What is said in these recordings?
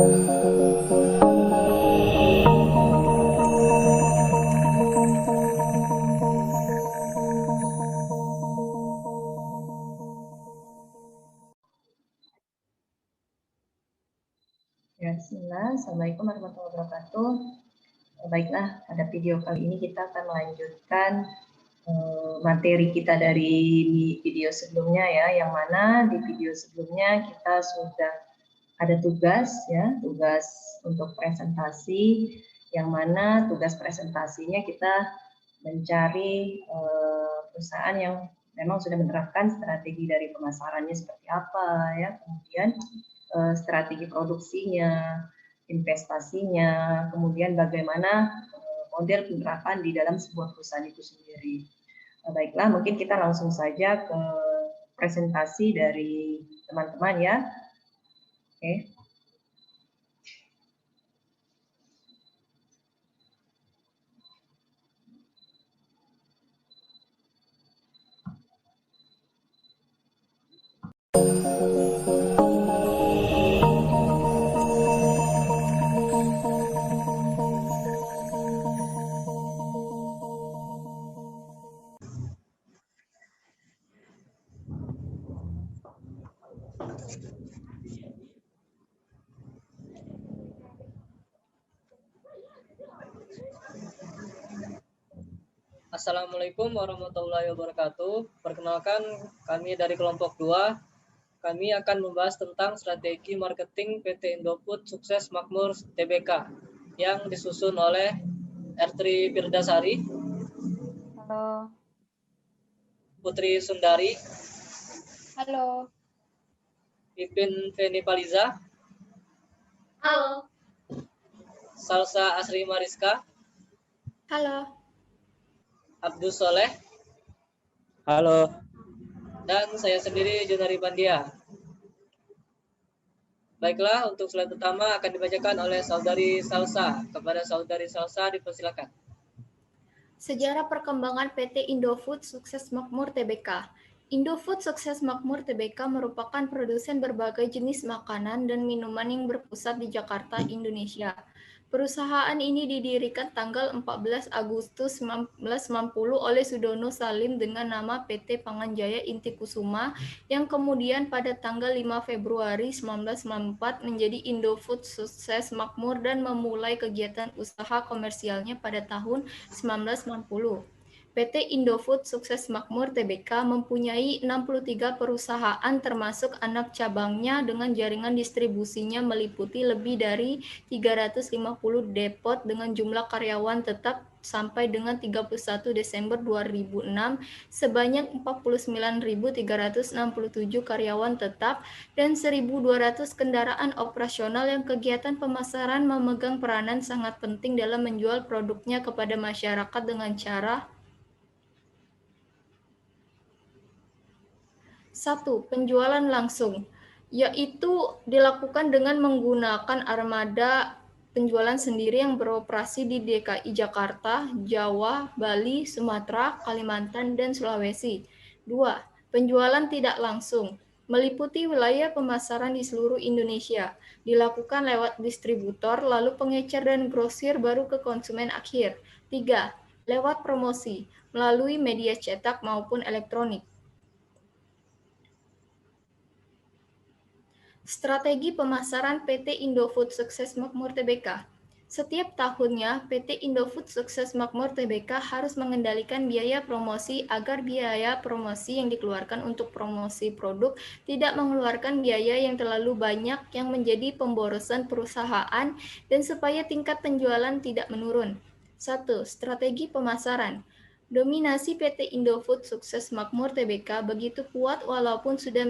Ya, bismillah. Assalamualaikum warahmatullahi wabarakatuh. Baiklah, pada video kali ini kita akan melanjutkan materi kita dari video sebelumnya ya, yang mana di video sebelumnya kita sudah ada tugas ya, tugas untuk presentasi, yang mana tugas presentasinya kita mencari perusahaan yang memang sudah menerapkan strategi dari pemasarannya seperti apa ya, kemudian strategi produksinya, investasinya, kemudian bagaimana model penerapan di dalam sebuah perusahaan itu sendiri. Baiklah, mungkin kita langsung saja ke presentasi dari teman-teman ya. Oke. Assalamualaikum warahmatullahi wabarakatuh. Perkenalkan, kami dari kelompok 2. Kami akan membahas tentang strategi marketing PT Indofood Sukses Makmur Tbk yang disusun oleh Ertri Firdasari, Halo. Putri Sundari, Halo. Pipin Feni Paliza, Halo. Salsa Asri Mariska, Halo. Abdus Soleh, Halo. dan saya sendiri Junari Pandia. Baiklah, untuk slide pertama akan dibacakan oleh Saudari Salsa. Kepada Saudari Salsa dipersilakan. Sejarah perkembangan PT Indofood Sukses Makmur Tbk. Indofood Sukses Makmur Tbk merupakan produsen berbagai jenis makanan dan minuman yang berpusat di Jakarta, Indonesia. Perusahaan ini didirikan tanggal 14 Agustus 1990 oleh Sudono Salim dengan nama PT Panganjaya Inti Kusuma, yang kemudian pada tanggal 5 Februari 1994 menjadi Indofood Sukses Makmur dan memulai kegiatan usaha komersialnya pada tahun 1990. PT Indofood Sukses Makmur Tbk mempunyai 63 perusahaan termasuk anak cabangnya dengan jaringan distribusinya meliputi lebih dari 350 depot dengan jumlah karyawan tetap sampai dengan 31 Desember 2006 sebanyak 49.367 karyawan tetap dan 1.200 kendaraan operasional yang kegiatan pemasaran memegang peranan sangat penting dalam menjual produknya kepada masyarakat dengan cara 1. Penjualan langsung, yaitu dilakukan dengan menggunakan armada penjualan sendiri yang beroperasi di DKI Jakarta, Jawa, Bali, Sumatera, Kalimantan, dan Sulawesi. 2. Penjualan tidak langsung, meliputi wilayah pemasaran di seluruh Indonesia, dilakukan lewat distributor, lalu pengecer dan grosir baru ke konsumen akhir. 3. Lewat promosi, melalui media cetak maupun elektronik. Strategi pemasaran PT Indofood Sukses Makmur Tbk. Setiap tahunnya, PT Indofood Sukses Makmur Tbk harus mengendalikan biaya promosi agar biaya promosi yang dikeluarkan untuk promosi produk tidak mengeluarkan biaya yang terlalu banyak yang menjadi pemborosan perusahaan dan supaya tingkat penjualan tidak menurun. 1. Strategi pemasaran. Dominasi PT Indofood Sukses Makmur Tbk begitu kuat walaupun sudah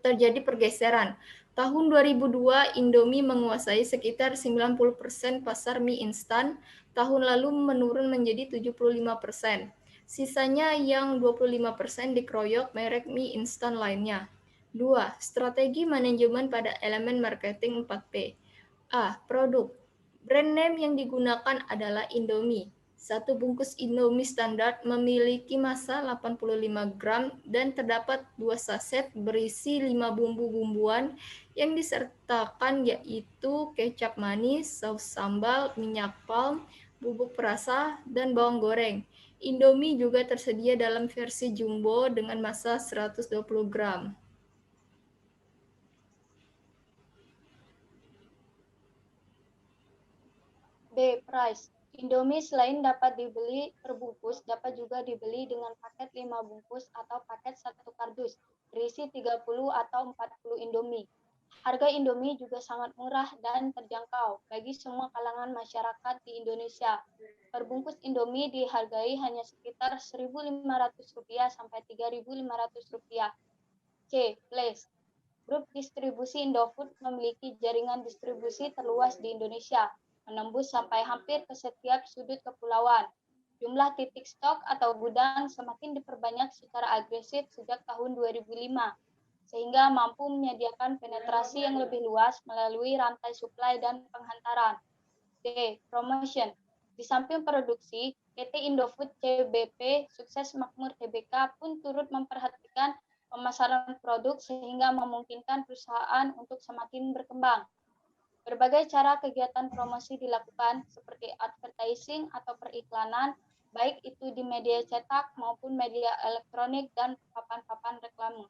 terjadi pergeseran. Tahun 2002, Indomie menguasai sekitar 90% pasar mie instan, tahun lalu menurun menjadi 75%. Sisanya yang 25% dikeroyok merek mie instan lainnya. 2. Strategi manajemen pada elemen marketing 4P. A. Produk. Brand name yang digunakan adalah Indomie. Satu bungkus Indomie standar memiliki massa 85 gram dan terdapat 2 saset berisi 5 bumbu-bumbuan yang disertakan yaitu kecap manis, saus sambal, minyak palm, bubuk perasa, dan bawang goreng. Indomie juga tersedia dalam versi jumbo dengan massa 120 gram. B. Price. Indomie selain dapat dibeli terbungkus, dapat juga dibeli dengan paket 5 bungkus atau paket 1 kardus, berisi 30 atau 40 Indomie. Harga Indomie juga sangat murah dan terjangkau bagi semua kalangan masyarakat di Indonesia. Per bungkus Indomie dihargai hanya sekitar Rp1.500 sampai Rp3.500. C. Place. Grup distribusi Indofood memiliki jaringan distribusi terluas di Indonesia, menembus sampai hampir ke setiap sudut kepulauan. Jumlah titik stok atau gudang semakin diperbanyak secara agresif sejak tahun 2005, sehingga mampu menyediakan penetrasi yang lebih luas melalui rantai suplai dan penghantaran. D. Promotion. Di samping produksi, PT Indofood CBP Sukses Makmur Tbk pun turut memperhatikan pemasaran produk sehingga memungkinkan perusahaan untuk semakin berkembang. Berbagai cara kegiatan promosi dilakukan seperti advertising atau periklanan, baik itu di media cetak maupun media elektronik dan papan-papan reklame.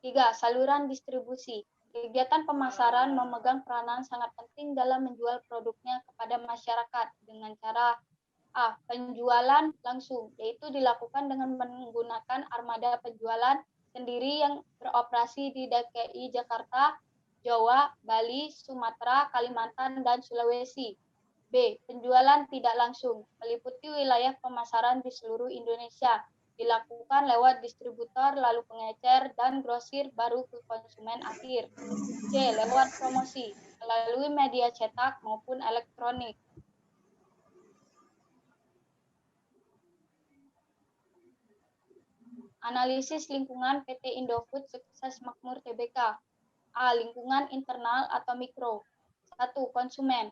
3. Saluran distribusi. Kegiatan pemasaran memegang peranan sangat penting dalam menjual produknya kepada masyarakat dengan cara A. Penjualan langsung, yaitu dilakukan dengan menggunakan armada penjualan sendiri yang beroperasi di DKI Jakarta, Jawa, Bali, Sumatera, Kalimantan, dan Sulawesi. B. Penjualan tidak langsung, meliputi wilayah pemasaran di seluruh Indonesia, dilakukan lewat distributor, lalu pengecer, dan grosir baru ke konsumen akhir. C. Lewat promosi, melalui media cetak maupun elektronik. Analisis lingkungan PT Indofood Sukses Makmur Tbk. A. Lingkungan internal atau mikro. 1. Konsumen.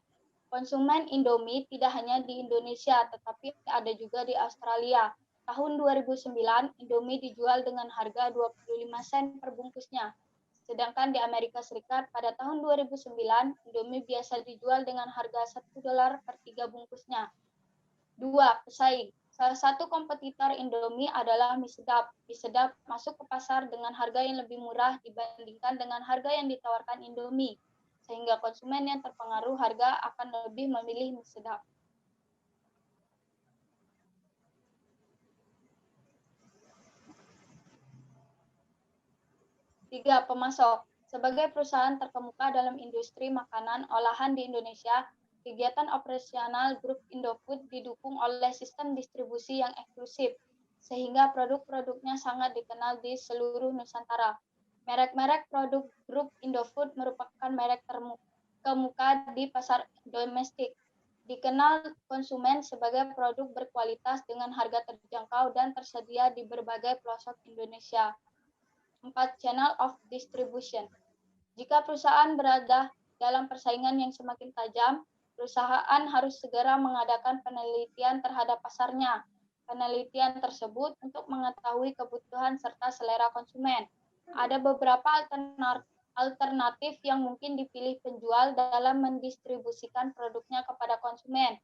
Konsumen Indomie tidak hanya di Indonesia, tetapi ada juga di Australia. Tahun 2009, Indomie dijual dengan harga 25 sen per bungkusnya. Sedangkan di Amerika Serikat pada tahun 2009, Indomie biasa dijual dengan harga $1 per 3 bungkusnya. 2. Pesaing. Salah satu kompetitor Indomie adalah mie sedap. Mie sedap masuk ke pasar dengan harga yang lebih murah dibandingkan dengan harga yang ditawarkan Indomie, sehingga konsumen yang terpengaruh harga akan lebih memilih mie sedap. Tiga. Pemasok. Sebagai perusahaan terkemuka dalam industri makanan olahan di Indonesia, kegiatan operasional grup Indofood didukung oleh sistem distribusi yang eksklusif, sehingga produk-produknya sangat dikenal di seluruh Nusantara. Merek-merek produk grup Indofood merupakan merek terkemuka di pasar domestik, dikenal konsumen sebagai produk berkualitas dengan harga terjangkau dan tersedia di berbagai pelosok Indonesia. 4. Channel of distribution. Jika perusahaan berada dalam persaingan yang semakin tajam, perusahaan harus segera mengadakan penelitian terhadap pasarnya. Penelitian tersebut untuk mengetahui kebutuhan serta selera konsumen. Ada beberapa alternatif yang mungkin dipilih penjual dalam mendistribusikan produknya kepada konsumen,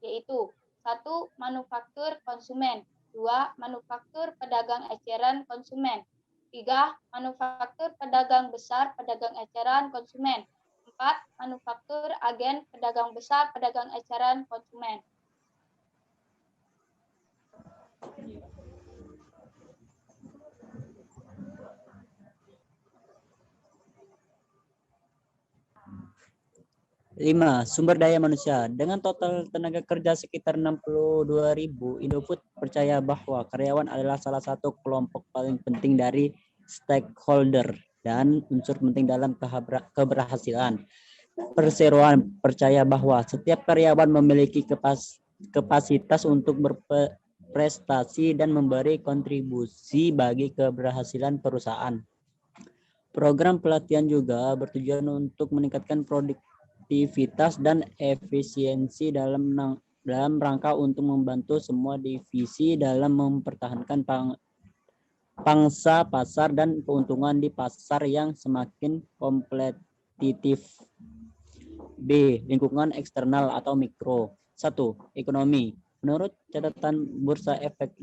yaitu 1. Manufaktur konsumen, 2. Manufaktur pedagang eceran konsumen, 3. Manufaktur pedagang besar pedagang eceran konsumen, 4. Manufaktur agen pedagang besar pedagang eceran konsumen. Lima, sumber daya manusia. Dengan total tenaga kerja sekitar 62.000, Indofood percaya bahwa karyawan adalah salah satu kelompok paling penting dari stakeholder dan unsur penting dalam keberhasilan. Perseroan percaya bahwa setiap karyawan memiliki kapasitas untuk berprestasi dan memberi kontribusi bagi keberhasilan perusahaan. Program pelatihan juga bertujuan untuk meningkatkan produktivitas produktivitas dan efisiensi dalam rangka untuk membantu semua divisi dalam mempertahankan pangsa pasar dan keuntungan di pasar yang semakin kompetitif. B. Lingkungan eksternal atau mikro. 1. Ekonomi. Menurut catatan Bursa Efek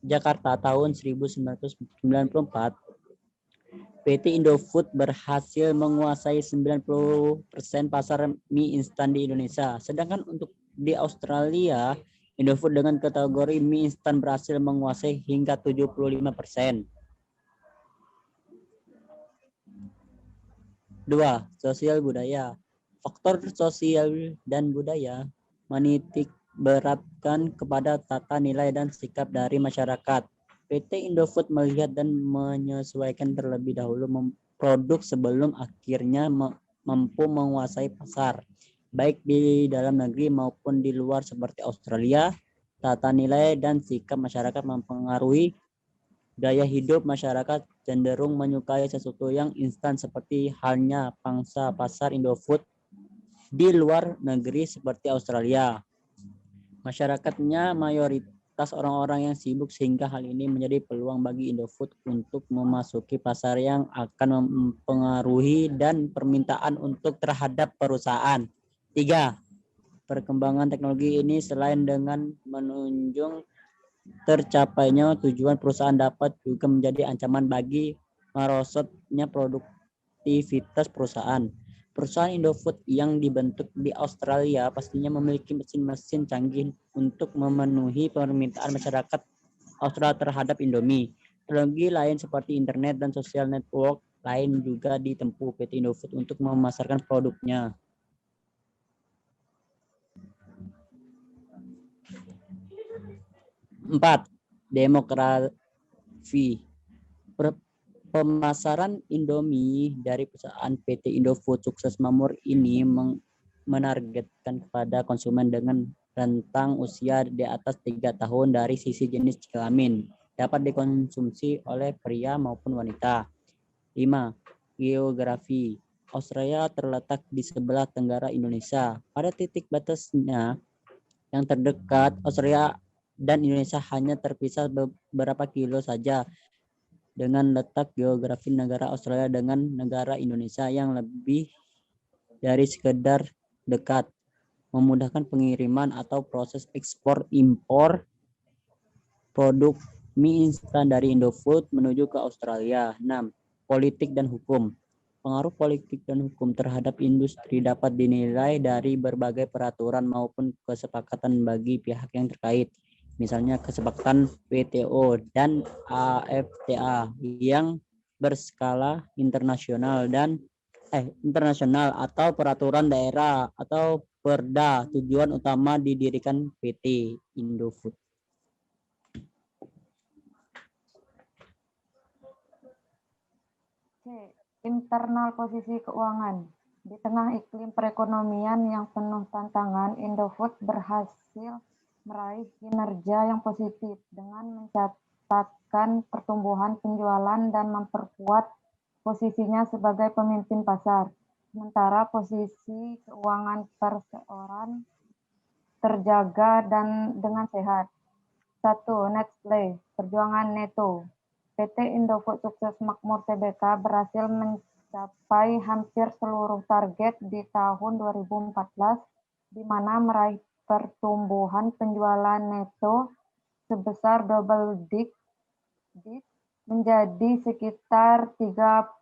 Jakarta tahun 1994, PT Indofood berhasil menguasai 90% pasar mie instan di Indonesia. Sedangkan untuk di Australia, Indofood dengan kategori mie instan berhasil menguasai hingga 75%. 2. Sosial budaya. Faktor sosial dan budaya menitik beratkan kepada tata nilai dan sikap dari masyarakat. PT Indofood melihat dan menyesuaikan terlebih dahulu produk sebelum akhirnya mampu menguasai pasar, baik di dalam negeri maupun di luar seperti Australia. Tata nilai dan sikap masyarakat mempengaruhi gaya hidup masyarakat, cenderung menyukai sesuatu yang instan seperti halnya pangsa pasar Indofood di luar negeri seperti Australia. Masyarakatnya mayoritas orang-orang yang sibuk sehingga hal ini menjadi peluang bagi Indofood untuk memasuki pasar yang akan mempengaruhi dan permintaan untuk terhadap perusahaan. 3. Perkembangan teknologi ini selain dengan menunjang tercapainya tujuan perusahaan dapat juga menjadi ancaman bagi merosotnya produktivitas perusahaan. Perusahaan Indofood yang dibentuk di Australia pastinya memiliki mesin-mesin canggih untuk memenuhi permintaan masyarakat Australia terhadap Indomie. Teknologi lain seperti internet dan social network lain juga ditempuh PT Indofood untuk memasarkan produknya. 4. Demografi. Pemasaran Indomie dari perusahaan PT Indofood Sukses Makmur ini menargetkan kepada konsumen dengan rentang usia di atas 3 tahun dari sisi jenis kelamin, dapat dikonsumsi oleh pria maupun wanita. 5. Geografi. Australia terletak di sebelah tenggara Indonesia. Pada titik batasnya yang terdekat, Australia dan Indonesia hanya terpisah beberapa kilo saja. Dengan letak geografi negara Australia dengan negara Indonesia yang lebih dari sekedar dekat, memudahkan pengiriman atau proses ekspor impor produk mie instan dari Indofood menuju ke Australia. 6. Politik dan hukum. Pengaruh politik dan hukum terhadap industri dapat dinilai dari berbagai peraturan maupun kesepakatan bagi pihak yang terkait. Misalnya kesepakatan WTO dan AFTA yang berskala internasional atau peraturan daerah atau Perda. Tujuan utama didirikan PT Indofood. C. Internal posisi keuangan. Di tengah iklim perekonomian yang penuh tantangan, Indofood berhasil meraih kinerja yang positif dengan mencatatkan pertumbuhan penjualan dan memperkuat posisinya sebagai pemimpin pasar. Sementara posisi keuangan perseorangan terjaga dan dengan sehat. 1. Nestle, perjuangan neto. PT Indofood Sukses Makmur Tbk berhasil mencapai hampir seluruh target di tahun 2014, di mana meraih pertumbuhan penjualan neto sebesar double digit menjadi sekitar 30,2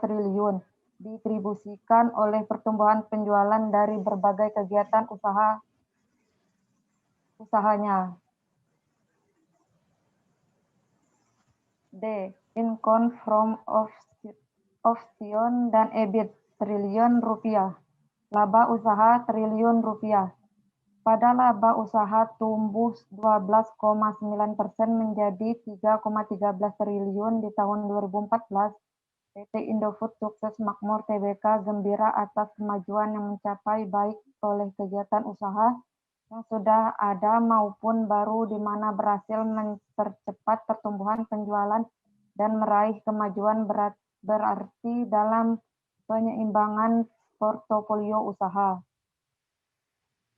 triliun, distribusikan oleh pertumbuhan penjualan dari berbagai kegiatan usahanya. D. Income from option dan EBIT triliun rupiah. Laba usaha triliun rupiah. Pada laba usaha tumbuh 12,9% menjadi 3,13 triliun di tahun 2014. PT Indofood Sukses Makmur Tbk gembira atas kemajuan yang mencapai baik oleh kegiatan usaha yang sudah ada maupun baru, di mana berhasil mempercepat pertumbuhan penjualan dan meraih kemajuan berarti dalam penyeimbangan portofolio usaha.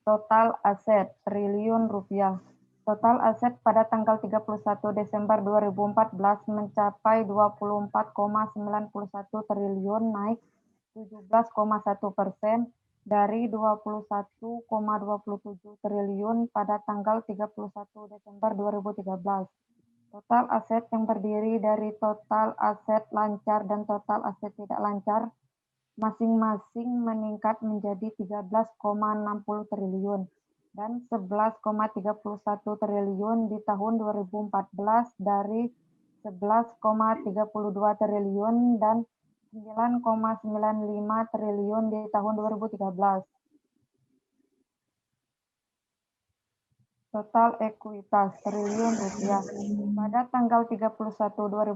Total aset triliun rupiah. Total aset pada tanggal 31 Desember 2014 mencapai 24,91 triliun, naik 17,1% dari 21,27 triliun pada tanggal 31 Desember 2013. Total aset yang terdiri dari total aset lancar dan total aset tidak lancar masing-masing meningkat menjadi 13,60 triliun dan 11,31 triliun di tahun 2014 dari 11,32 triliun dan 9,95 triliun di tahun 2013. Total ekuitas triliun rupiah. Pada tanggal 31 2014,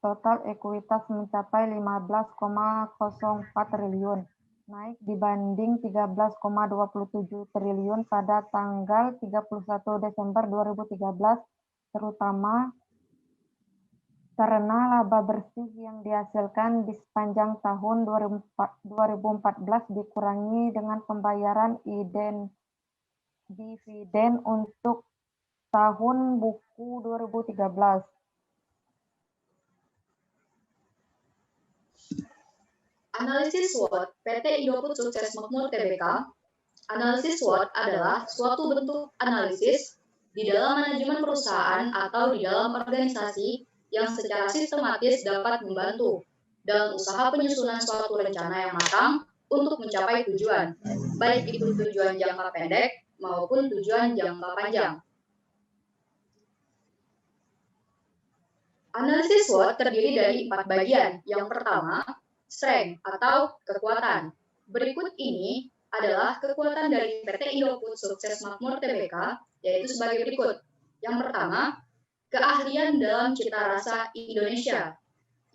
total ekuitas mencapai 15,04 triliun, naik dibanding 13,27 triliun pada tanggal 31 Desember 2013, terutama karena laba bersih yang dihasilkan di sepanjang tahun 2014 dikurangi dengan pembayaran dividen untuk tahun buku 2013. Analisis SWOT PT Indofood Sukses Makmur Tbk. Analisis SWOT adalah suatu bentuk analisis di dalam manajemen perusahaan atau di dalam organisasi yang secara sistematis dapat membantu dalam usaha penyusunan suatu rencana yang matang untuk mencapai tujuan, baik itu tujuan jangka pendek maupun tujuan jangka panjang. Analisis SWOT terdiri dari 4 bagian. Yang pertama, strength atau kekuatan. Berikut ini adalah kekuatan dari PT Indofood Sukses Makmur Tbk, yaitu sebagai berikut. Yang pertama, keahlian dalam cita rasa Indonesia,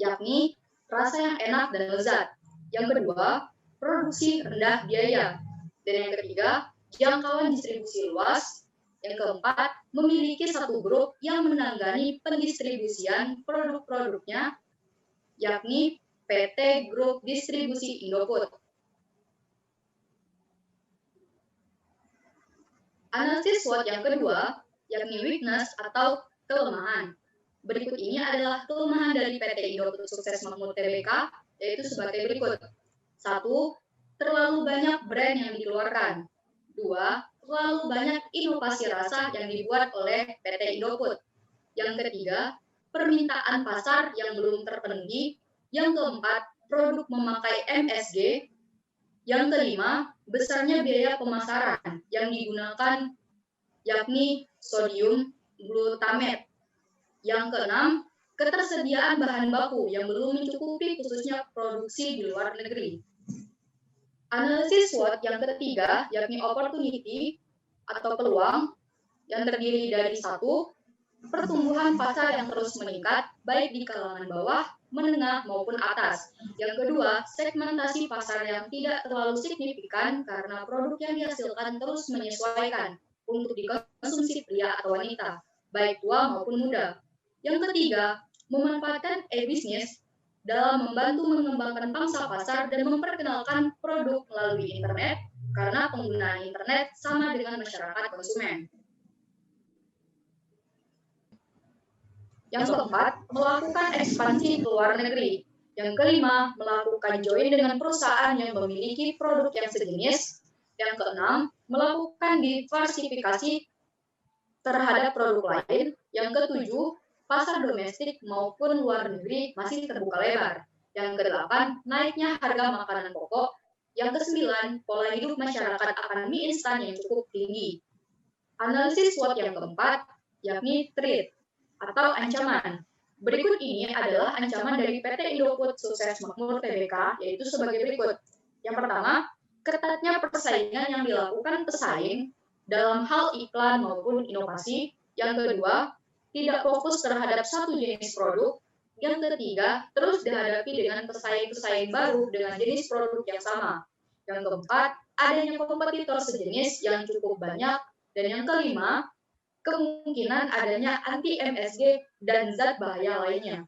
yakni rasa yang enak dan lezat. Yang kedua, produksi rendah biaya. Dan yang ketiga, jangkauan distribusi luas. Yang keempat, memiliki satu grup yang menangani pendistribusian produk-produknya, yakni PT Grup Distribusi Indofood. Analisis SWOT yang kedua, yakni weakness atau kelemahan. Berikut ini adalah kelemahan dari PT Indofood Sukses Makmur Tbk, yaitu sebagai berikut. 1. Terlalu banyak brand yang dikeluarkan. 2. Terlalu banyak inovasi rasa yang dibuat oleh PT Indofood. Yang ketiga, permintaan pasar yang belum terpenuhi. Yang keempat, produk memakai MSG. Yang kelima, besarnya biaya pemasaran yang digunakan, yakni sodium glutamate. Yang keenam, ketersediaan bahan baku yang belum mencukupi khususnya produksi di luar negeri. Analisis SWOT yang ketiga, yakni opportunity atau peluang, yang terdiri dari 1. Pertumbuhan pasar yang terus meningkat, baik di kalangan bawah, menengah, maupun atas. Yang kedua, segmentasi pasar yang tidak terlalu signifikan karena produk yang dihasilkan terus menyesuaikan untuk dikonsumsi pria atau wanita, baik tua maupun muda. Yang ketiga, memanfaatkan e-bisnis dalam membantu mengembangkan pangsa pasar dan memperkenalkan produk melalui internet, karena penggunaan internet sama dengan masyarakat konsumen. Yang keempat, melakukan ekspansi ke luar negeri. Yang kelima, melakukan join dengan perusahaan yang memiliki produk yang sejenis. Yang keenam, melakukan diversifikasi terhadap produk lain. Yang ketujuh, pasar domestik maupun luar negeri masih terbuka lebar. Yang kedelapan, naiknya harga makanan pokok. Yang kesembilan, pola hidup masyarakat akan mie instan yang cukup tinggi. Analisis SWOT yang keempat, yakni threat atau ancaman. Berikut ini adalah ancaman dari PT Indofood Sukses Makmur Tbk, yaitu sebagai berikut. Yang pertama, ketatnya persaingan yang dilakukan pesaing dalam hal iklan maupun inovasi. Yang kedua, tidak fokus terhadap satu jenis produk. Yang ketiga, terus dihadapi dengan pesaing-pesaing baru dengan jenis produk yang sama. Yang keempat, adanya kompetitor sejenis yang cukup banyak. Dan yang kelima, kemungkinan adanya anti-MSG dan zat bahaya lainnya.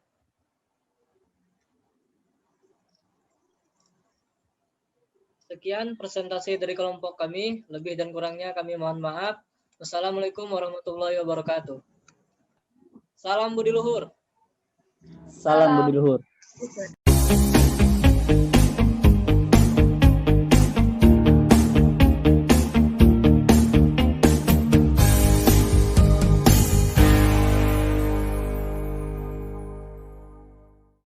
Sekian presentasi dari kelompok kami. Lebih dan kurangnya kami mohon maaf. Wassalamualaikum warahmatullahi wabarakatuh. Salam budi luhur. Salam budi luhur.